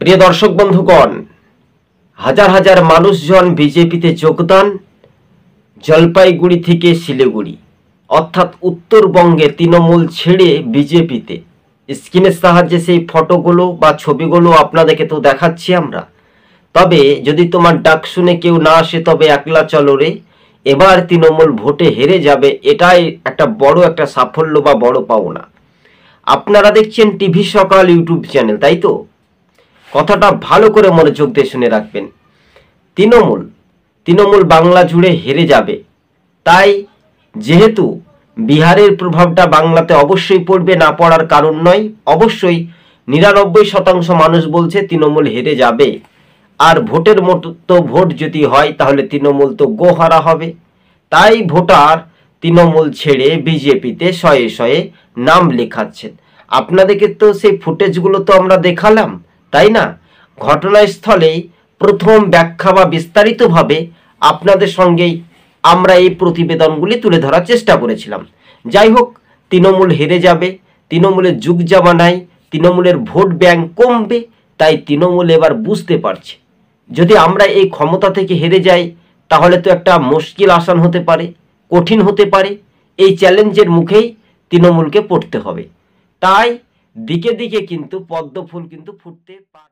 প্রিয় দর্শক বন্ধুগণ, হাজার হাজার মানুষজন বিজেপিতে যোগদান। জলপাইগুড়ি থেকে শিলিগুড়ি অর্থাৎ উত্তরবঙ্গে তৃণমূল ছেড়ে বিজেপিতে। স্ক্রিনের সাহায্যে সেই ফটোগুলো বা ছবিগুলো আপনাদেরকে তো দেখাচ্ছি আমরা। তবে যদি তোমার ডাক শুনে কেউ না আসে তবে একলা চলো রে, এবার তৃণমূল ভোটে হেরে যাবে, এটাই একটা বড় একটা সাফল্য বা বড় পাওনা। আপনারা দেখছেন টিভি সকাল ইউটিউব চ্যানেল, তাই তো? কথাটা ভালো করে মনোযোগ দিয়ে শুনে রাখবেন। তৃণমূল বাংলা জুড়ে হেরে যাবে। তাই যেহেতু বিহারের প্রভাবটা বাংলাতে অবশ্যই পড়বে, না পড়ার কারণ নয়। অবশ্যই 99% মানুষ বলছে তৃণমূল হেরে যাবে। আর ভোটের মতো ভোট যদি হয় তাহলে তৃণমূল তো গোহারা হবে। তাই ভোটার তৃণমূল ছেড়ে বিজেপিতে শয়ে শয়ে নাম লেখাচ্ছেন। আপনাদেরকে তো সেই ফুটেজগুলো তো আমরা দেখালাম, তাই না? ঘটনাস্থলেই প্রথম ব্যাখ্যা বা বিস্তারিতভাবে আপনাদের সঙ্গেই আমরা এই প্রতিবেদনগুলি তুলে ধরার চেষ্টা করেছিলাম। যাই হোক, তৃণমূল হেরে যাবে, তৃণমূলের যুগ জামানায় তৃণমূলের ভোট ব্যাংক কমবে। তাই তৃণমূল এবার বুঝতে পারছে যদি আমরা এই ক্ষমতা থেকে হেরে যাই তাহলে তো একটা মুশকিল আসান হতে পারে, কঠিন হতে পারে। এই চ্যালেঞ্জের মুখেই তৃণমূলকে পড়তে হবে। তাই দিকে দিকে কিন্তু পদ্ম ফুল কিন্তু ফুটতে পারে।